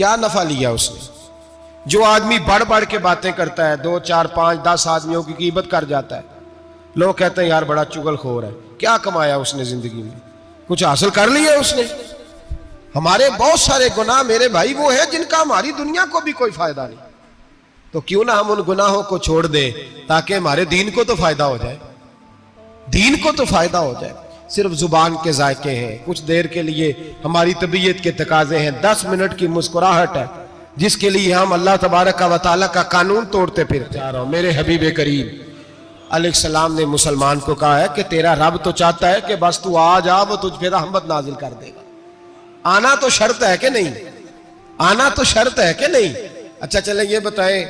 کیا نفع لیا اس نے؟ جو آدمی بڑھ بڑھ کے باتیں کرتا ہے، 2 4 5 10 آدمیوں کی غیبت کر جاتا ہے، لوگ کہتے ہیں یار بڑا چغل خور ہے، کیا کمایا اس نے زندگی میں؟ کچھ حاصل کر لیا اس نے؟ ہمارے بہت سارے گناہ میرے بھائی وہ ہیں جن کا ہماری دنیا کو بھی کوئی فائدہ نہیں، تو کیوں نہ ہم ان گناہوں کو چھوڑ دیں تاکہ ہمارے دین کو تو فائدہ ہو جائے، دین کو تو فائدہ ہو جائے۔ صرف زبان کے ذائقے ہیں، کچھ دیر کے لیے ہماری طبیعت کے تقاضے ہیں، 10 منٹ کی مسکراہٹ ہے جس کے لیے ہم اللہ تبارک و تعالیٰ کا قانون توڑتے پھرتے جا رہا ہوں۔ میرے حبیب کریم علیہ السلام نے مسلمان کو کہا ہے کہ تیرا رب تو چاہتا ہے کہ بس تو آ جا، وہ تجھ پہ رحمت نازل کر دے گا۔ آنا تو شرط ہے کہ نہیں؟ آنا تو شرط ہے کہ نہیں؟ اچھا چلیں یہ بتائیں،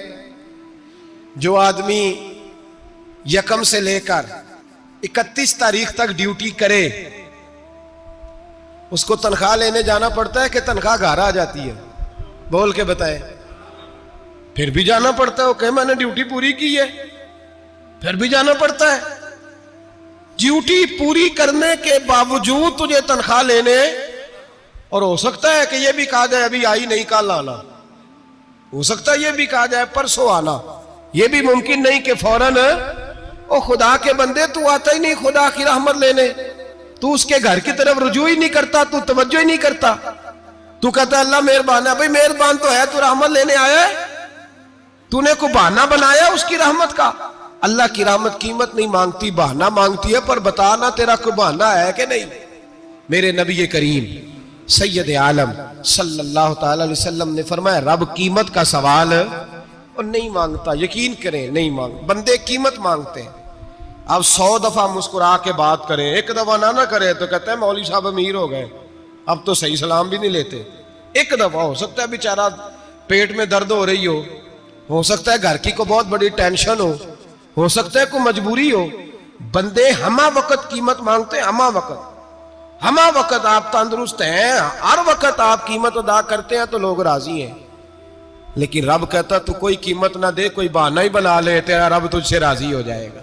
جو آدمی 1 سے لے کر 31 تاریخ تک ڈیوٹی کرے اس کو تنخواہ لینے جانا پڑتا ہے کہ تنخواہ گھر آ جاتی ہے؟ بول کے بتائیں۔ پھر بھی جانا پڑتا ہے، وہ کہ میں نے ڈیوٹی پوری کی ہے، پھر بھی جانا پڑتا ہے۔ ڈیوٹی پوری کرنے کے باوجود تجھے تنخواہ لینے، اور ہو سکتا ہے کہ یہ بھی کہا جائے ابھی آئی نہیں کل آنا، ہو سکتا ہے یہ بھی کہا جائے پرسوں آنا، یہ بھی ممکن نہیں کہ فوراً او خدا کے بندے تو آتا ہی نہیں خدا کی رحمت لینے، تو اس کے گھر کی طرف رجوع ہی نہیں کرتا، تو توجہ ہی نہیں کرتا، تو کہتا ہے اللہ مہربان ہے۔ بھئی مہربان تو ہے، تو رحمت لینے آیا ہے، تو نے کوئی بہانہ بنایا اس کی رحمت کا؟ اللہ کی رحمت قیمت نہیں مانگتی، بہانہ مانگتی ہے، پر بتانا تیرا کوئی بہانہ ہے کہ نہیں؟ میرے نبی کریم سید عالم صلی اللہ تعالی علیہ وسلم نے فرمایا رب قیمت کا سوال اور نہیں مانگتا، یقین کریں نہیں مانگ، بندے قیمت مانگتے ہیں۔ اب 100 دفعہ مسکرا کے بات کریں، ایک دفعہ نہ کریں تو کہتے ہیں مولوی صاحب امیر ہو گئے، اب تو صحیح سلام بھی نہیں لیتے۔ ایک دفعہ ہو سکتا ہے بیچارہ پیٹ میں درد ہو رہی ہو سکتا ہے گھر کی کو بہت بڑی ٹینشن ہو سکتا ہے کوئی مجبوری ہو، بندے ہمہ وقت قیمت مانگتے ہیں، ہمہ وقت آپ تندرست ہیں، ہر وقت آپ قیمت ادا کرتے ہیں تو لوگ راضی ہیں، لیکن رب کہتا تو کوئی قیمت نہ دے، کوئی بہانہ ہی بنا لے، تیرا رب تجھ سے راضی ہو جائے گا۔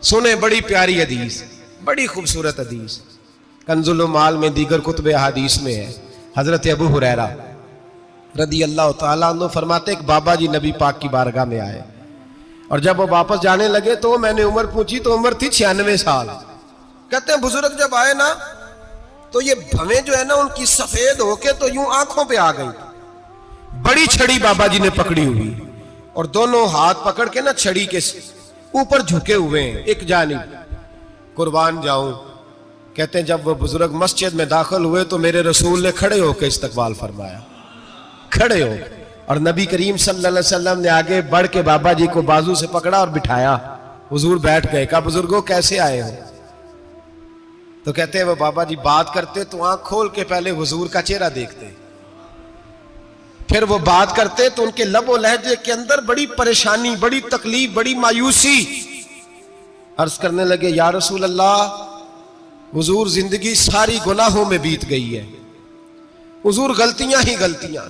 سنیں بڑی پیاری حدیث، بڑی خوبصورت حدیث، کنز المال میں دیگر کتب احادیث میں ہے۔ حضرت ابو ہریرہ رضی اللہ تعالیٰ عنہ فرماتے ایک بابا جی نبی پاک کی بارگاہ میں آئے، اور جب وہ واپس جانے لگے تو میں نے عمر پوچھی تو عمر تھی 96 سال۔ کہتے ہیں بزرگ جب آئے نا تو یہ بھویں جو ہے نا ان کی سفید ہو کے تو یوں آنکھوں پہ آ گئی، بڑی چھڑی بابا جی نے پکڑی ہوئی اور دونوں ہاتھ پکڑ کے نا چھڑی کے اوپر جھکے ہوئے ہیں ایک جانب، قربان جاؤں۔ کہتے ہیں جب وہ بزرگ مسجد میں داخل ہوئے تو میرے رسول نے کھڑے ہو کے استقبال فرمایا، کھڑے ہو، اور نبی کریم صلی اللہ علیہ وسلم نے آگے بڑھ کے بابا جی کو بازو سے پکڑا اور بٹھایا، حضور بیٹھ گئے۔ کہا بزرگوں کیسے آئے ہو؟ تو کہتے ہیں وہ بابا جی بات کرتے تو آنکھ کھول کے پہلے حضور کا چہرہ دیکھتے، پھر وہ بات کرتے تو ان کے لب و لہجے کے اندر بڑی پریشانی، بڑی تکلیف، بڑی مایوسی۔ عرض کرنے لگے یا رسول اللہ، حضور زندگی ساری گناہوں میں بیت گئی ہے، حضور غلطیاں ہی غلطیاں،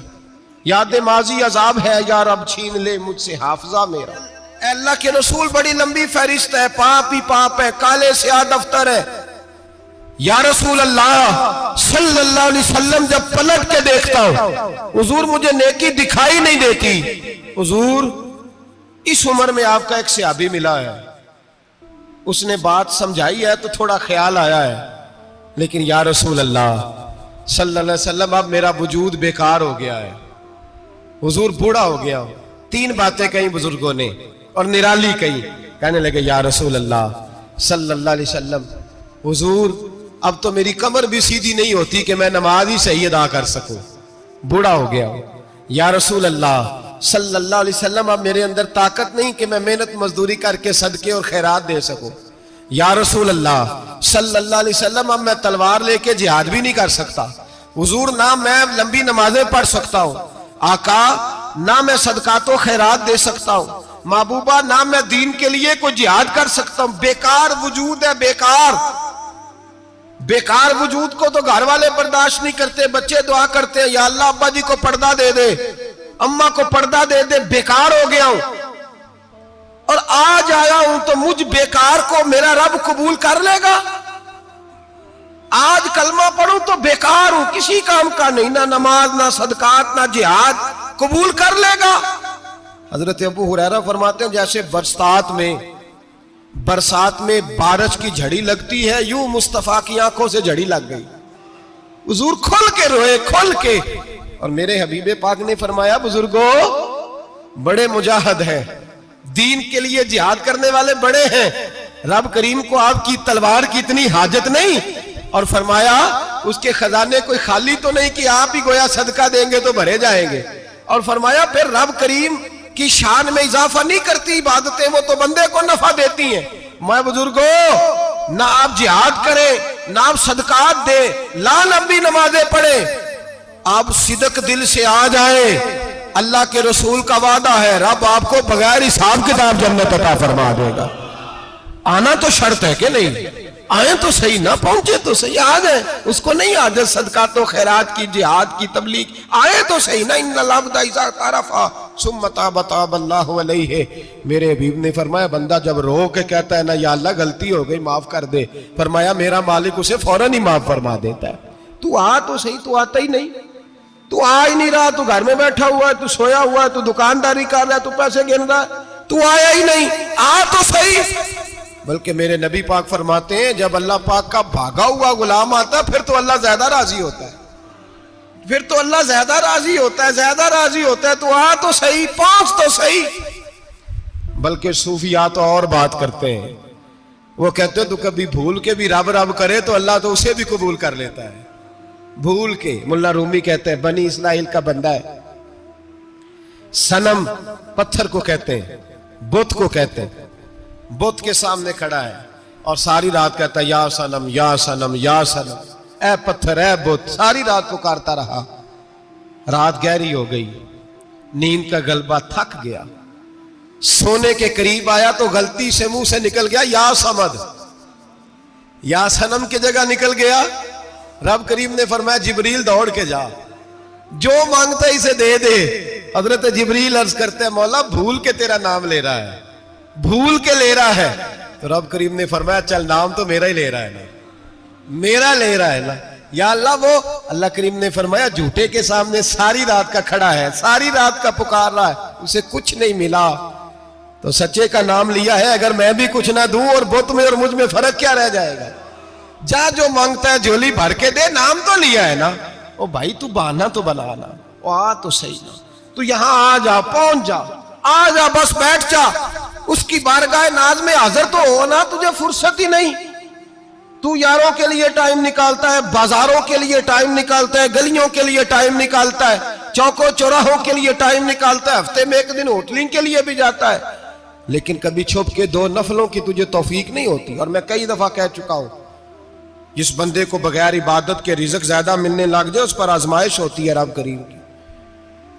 یاد ماضی عذاب ہے، یا رب چھین لے مجھ سے حافظہ میرا۔ اے اللہ کے رسول بڑی لمبی فہرست ہے، پاپ ہی پاپ ہے، کالے سیاہ دفتر ہے۔ یا رسول اللہ صلی اللہ علیہ وسلم جب پلٹ کے دیکھتا ہوں حضور مجھے نیکی دکھائی نہیں دیتی۔ حضور اس عمر میں آپ کا ایک صحابی ملا ہے، اس نے بات سمجھائی ہے تو تھوڑا خیال آیا ہے، لیکن یا رسول اللہ صلی اللہ علیہ وسلم اب میرا وجود بیکار ہو گیا ہے، حضور بوڑھا ہو گیا ہوں۔ 3 باتیں کہیں بزرگوں نے اور نرالی کہیں، کہنے لگے یا رسول اللہ صلی اللہ علیہ وسلم، حضور اب تو میری کمر بھی سیدھی نہیں ہوتی کہ میں نماز ہی صحیح ادا کر سکوں، بوڑھا ہو گیا ہوں۔ یا رسول اللہ صلی اللہ علیہ وسلم اب میرے اندر طاقت نہیں کہ میں محنت مزدوری کر کے صدقے اور خیرات دے سکوں۔ یا رسول اللہ صلی اللہ علیہ وسلم اب میں تلوار لے کے جہاد بھی نہیں کر سکتا، حضور نہ میں لمبی نمازیں پڑھ سکتا ہوں، آقا نہ میں صدقات و خیرات دے سکتا ہوں، محبوبہ نہ میں دین کے لیے کوئی جہاد کر سکتا ہوں، بیکار وجود ہے، بیکار وجود کو تو گھر والے برداشت نہیں کرتے، بچے دعا کرتے ہیں یا اللہ ابا جی کو پردہ دے دے، اماں کو پردہ دے دے، بیکار ہو گیا ہوں اور آج آیا ہوں تو مجھ بیکار کو میرا رب قبول کر لے گا؟ آج کلمہ پڑھوں تو بیکار ہوں، کسی کام کا نہیں، نہ نماز نہ صدقات نہ جہاد، قبول کر لے گا؟ حضرت ابو ہریرہ فرماتے ہیں جیسے برسات میں بارش کی جھڑی لگتی ہے، یوں مصطفیٰ کی آنکھوں سے جھڑی لگ گئی، حضور کھل کے روئے، کھل کے۔ اور میرے حبیب پاک نے فرمایا بزرگوں بڑے مجاہد ہیں، دین کے لیے جہاد کرنے والے بڑے ہیں، رب کریم کو آپ کی تلوار کی اتنی حاجت نہیں، اور فرمایا اس کے خزانے کوئی خالی تو نہیں کہ آپ ہی گویا صدقہ دیں گے تو بھرے جائیں گے، اور فرمایا پھر رب کریم کی شان میں اضافہ نہیں کرتی عبادتیں، وہ تو بندے کو نفع دیتی ہیں۔ میں بزرگوں نہ آپ جہاد کریں نہ آپ صدقات دیں، لا لمبی نمازیں پڑھیں، آپ صدق دل سے آ جائیں، اللہ کے رسول کا وعدہ ہے رب آپ کو بغیر حساب کتاب جنت عطا فرما دے گا۔ آنا تو شرط ہے کہ نہیں؟ آئیں تو صحیح، نہ پہنچے تو صحیح، آ جائیں، اس کو نہیں عادت صدقات و خیرات کی، جہاد کی، تبلیغ، آئے تو صحیح نا۔ ان العبد اذا تعرفا ثم تاب تاب اللہ علیہ۔ میرے حبیب نے فرمایا بندہ جب رو کے کہتا ہے نا یا اللہ غلطی ہو گئی معاف کر دے، فرمایا میرا مالک اسے فوراً ہی معاف فرما دیتا ہے۔ تو آ تو صحیح، تو آتا ہی نہیں، تو آ ہی نہیں رہا، تو گھر میں بیٹھا ہوا ہے، تو سویا ہوا ہے، تو دکانداری کر رہا ہے، تو پیسے گن رہا ہے، تو آیا ہی نہیں، آ تو صحیح۔ بلکہ میرے نبی پاک فرماتے ہیں جب اللہ پاک کا بھاگا ہوا غلام آتا ہے پھر تو اللہ زیادہ راضی ہوتا ہے، پھر تو اللہ زیادہ راضی ہوتا ہے، زیادہ راضی ہوتا ہے، تو آ تو صحیح، پہنچ تو صحیح۔ بلکہ صوفیاء تو اور بات کرتے ہیں، وہ کہتے ہیں تو کبھی بھول کے بھی رب رب کرے تو اللہ تو اسے بھی قبول کر لیتا ہے، بھول کے۔ ملا رومی کہتے ہیں بنی اسرائیل کا بندہ ہے، صنم پتھر کو کہتے ہیں، بت کو کہتے ہیں، بت کے سامنے کھڑا ہے اور ساری رات کہتا ہے یا صنم یا صنم یا صنم، اے پتھر اے بت، ساری رات پکارتا رہا۔ رات گہری ہو گئی، نیند کا غلبہ، تھک گیا، سونے کے قریب آیا تو غلطی سے منہ سے نکل گیا یا صمد، یا صنم کی جگہ نکل گیا۔ رب کریم نے فرمایا جبریل دوڑ کے جا، جو مانگتا ہے اسے دے دے۔ حضرت جبریل عرض کرتے ہیں مولا بھول کے تیرا نام لے رہا ہے، بھول کے لے رہا ہے۔ تو رب کریم نے فرمایا چل نام تو میرا ہی لے رہا ہے نا، میرا لے رہا ہے نا، یا اللہ وہ۔ اللہ کریم نے فرمایا جھوٹے کے سامنے ساری رات کا کھڑا ہے، ساری رات کا پکار رہا ہے، اسے کچھ نہیں ملا، تو سچے کا نام لیا ہے، اگر میں بھی کچھ نہ دوں اور بت میں اور مجھ میں فرق کیا رہ جائے گا؟ جا جو مانگتا ہے جھولی بھر کے دے، نام تو لیا ہے نا۔ او بھائی تو بہانا تو بنانا، او آ تو صحیح نا، تو یہاں آ جا، پہنچ جا، آ جا، بس بیٹھ جا، اس کی بارگاہ ناز میں حاضر تو ہونا، تجھے فرصت ہی نہیں۔ تو یاروں کے لیے ٹائم نکالتا ہے، بازاروں کے لیے ٹائم نکالتا ہے، گلیوں کے لیے ٹائم نکالتا ہے، چوکوں چوراہوں کے لیے ٹائم نکالتا ہے، ہفتے میں ایک دن ہوٹلنگ کے لیے بھی جاتا ہے، لیکن کبھی چھپ کے 2 نفلوں کی تجھے توفیق نہیں ہوتی۔ اور میں کئی دفعہ کہہ چکا ہوں جس بندے کو بغیر عبادت کے رزق زیادہ ملنے لگ جائے اس پر آزمائش ہوتی ہے رب کریم کی۔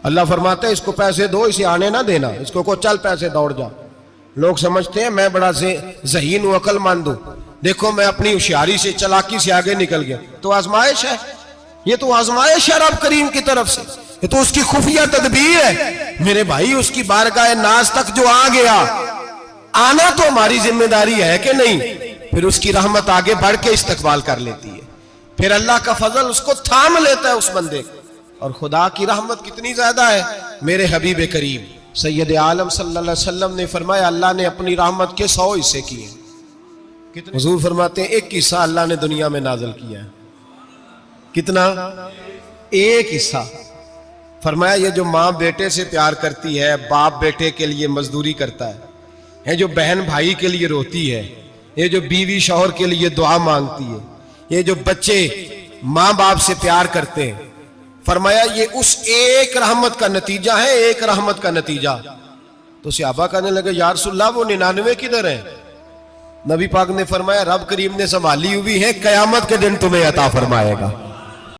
اللہ فرماتا ہے اس کو پیسے دو، اسے آنے نہ دینا، اس کو چل پیسے دوڑ جا۔ لوگ سمجھتے ہیں میں بڑا ذہین و عقل مند ہوں، دیکھو میں اپنی ہوشیاری سے، چلاکی سے آگے نکل گیا، تو آزمائش ہے، یہ تو آزمائش ہے رب کریم کی طرف سے، یہ تو اس کی خفیہ تدبیر ہے۔ میرے بھائی اس کی بارگاہ ناز تک جو آ گیا، آنا تو ہماری ذمہ داری ہے کہ نہیں؟ پھر اس کی رحمت آگے بڑھ کے استقبال کر لیتی ہے، پھر اللہ کا فضل اس کو تھام لیتا ہے اس بندے کو۔ اور خدا کی رحمت کتنی زیادہ ہے، میرے حبیب کریم سید عالم صلی اللہ علیہ وسلم نے فرمایا اللہ نے اپنی رحمت کے 100 حصے کیے۔ حضور فرماتے ہیں ایک حصہ اللہ نے دنیا میں نازل کیا ہے، کتنا؟ ایک حصہ۔ فرمایا یہ جو ماں بیٹے سے پیار کرتی ہے، باپ بیٹے کے لیے مزدوری کرتا ہے، جو بہن بھائی کے لیے روتی ہے، یہ جو بیوی شوہر کے لیے دعا مانگتی ہے، یہ جو بچے ماں باپ سے پیار کرتے ہیں، فرمایا یہ اس ایک رحمت کا نتیجہ ہے، ایک رحمت کا نتیجہ۔ تو صحابہ کہنے لگے یا رسول اللہ وہ 99 کدھر ہیں؟ نبی پاک نے فرمایا رب کریم نے سنبھالی ہوئی ہے، قیامت کے دن تمہیں عطا فرمائے گا۔